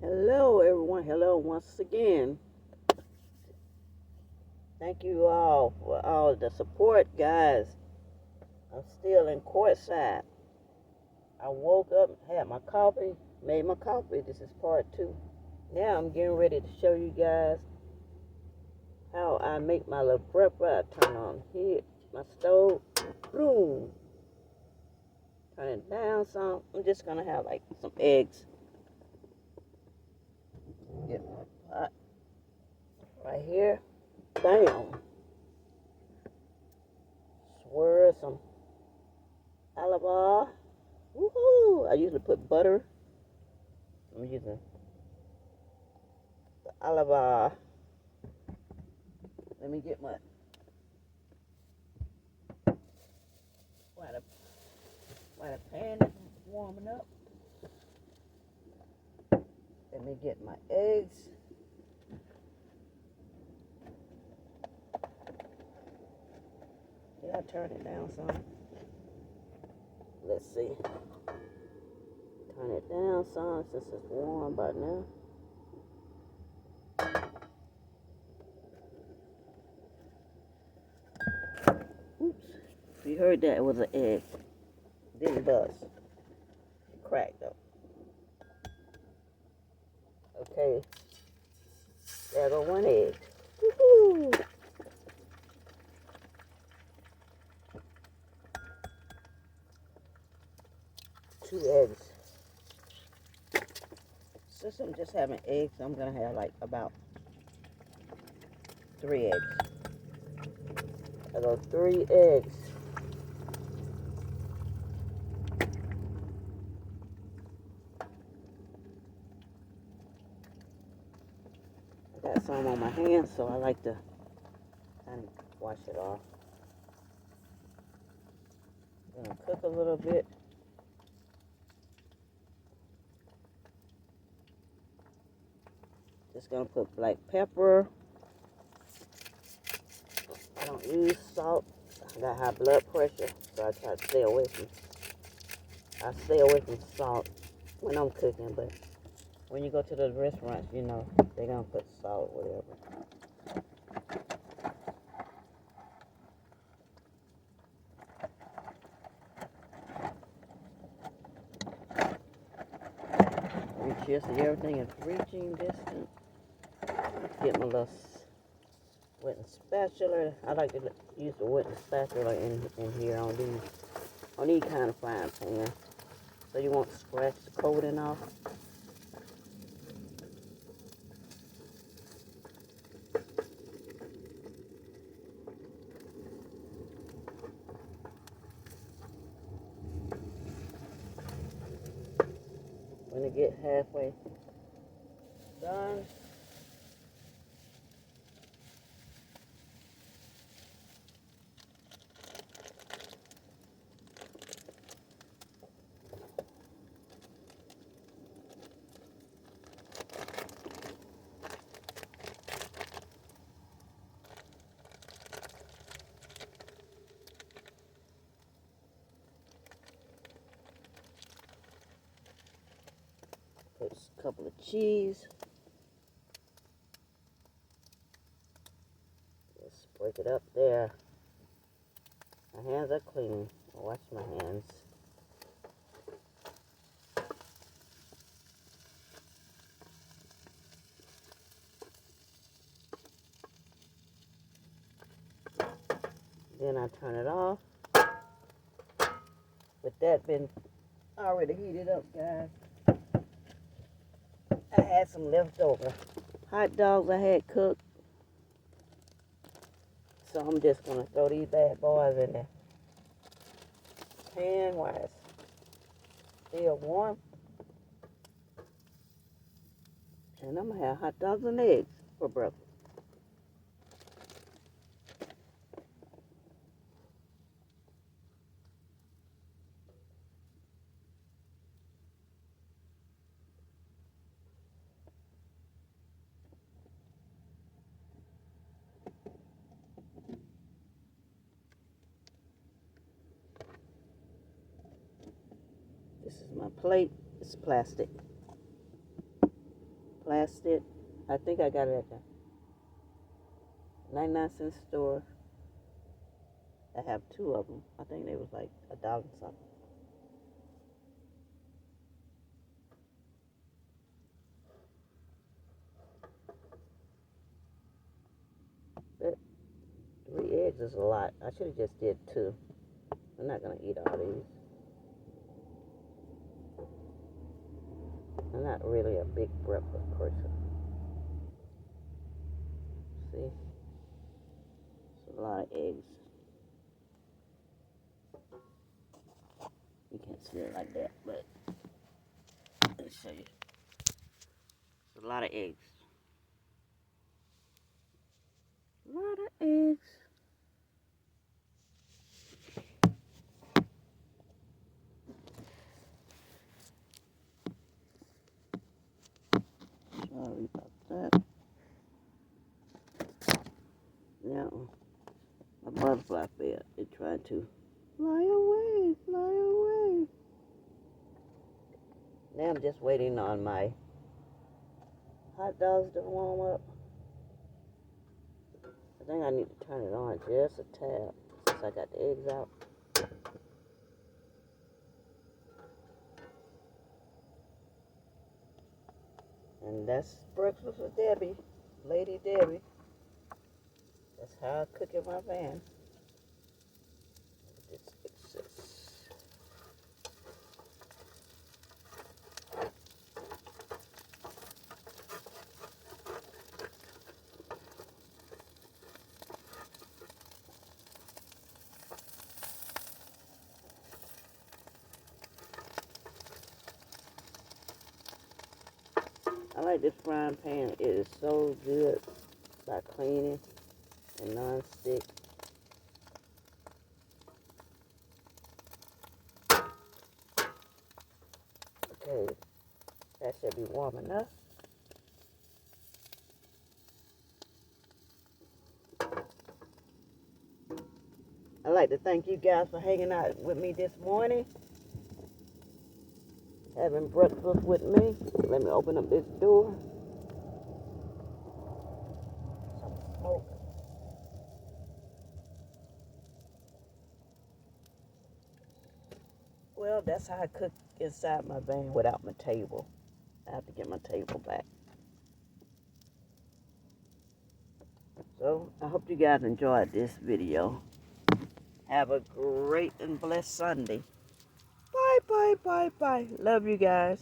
Hello, everyone. Hello, once again. Thank you all for all the support, guys. I'm still in courtside. I woke up, had my coffee, made my coffee. This is part two. Now I'm getting ready to show you guys how I make my little bread turn on. Here, my stove. Boom. Turn it down some. I'm just going to have like some eggs. Get my pot right here. Bam. Swirl some olive oil. Woohoo! I usually put butter. I'm using the olive oil. Let me get my while the pan is warming up. Let me get my eggs. Did I turn it down some? Let's see. Turn it down some since it's warm by now. Oops. You heard that, it was an egg. Didn't bust. It cracked though. Okay. There go one egg. Woohoo! Two eggs. Since I'm just having eggs, I'm gonna have like about 3 eggs. I got 3 eggs. I got some on my hands, so I like to kind of wash it off. I'm gonna cook a little bit. Just gonna put black pepper. I don't use salt. I got high blood pressure, so I try to stay away from. I stay away from salt when I'm cooking, but when you go to the restaurants, you know they're gonna put salt, whatever. Reach here, so everything is reaching distance. Get my little wooden spatula. I like to use the wooden spatula in here on these kind of frying pan, so you won't scratch the coating off. When it get halfway done, put a couple of cheese. Just break it up there. My hands are clean. I wash my hands. Then I turn it off. With that been already heated up, guys, I had some leftover hot dogs I had cooked. So I'm just going to throw these bad boys in the pan while it's still warm. And I'm going to have hot dogs and eggs for breakfast. This is my plate. It's plastic. plastic. I think I got it at the 99-cent store. I have 2 of them. I think they was like $1 something. But 3 eggs is a lot. I should have just did 2. I'm not gonna eat all these. I'm not really a big breakfast person. See? It's a lot of eggs. You can't see it like that, but let me show you. It's a lot of eggs. A lot of eggs. Sorry about that. Now, my butterfly failed. They tried to fly away, fly away. Now I'm just waiting on my hot dogs to warm up. I think I need to turn it on just a tad since I got the eggs out. And that's breakfast with Debbie, Lady Debbie. That's how I cook in my van. This excess. I like this frying pan. It is so good by cleaning and non-stick. Okay, that should be warm enough. I'd like to thank you guys for hanging out with me this morning, having breakfast with me. Let me open up this door. Some smoke. Well, that's how I cook inside my van without my table. I have to get my table back. So, I hope you guys enjoyed this video. Have a great and blessed Sunday. Bye, bye, bye, bye. Love you guys.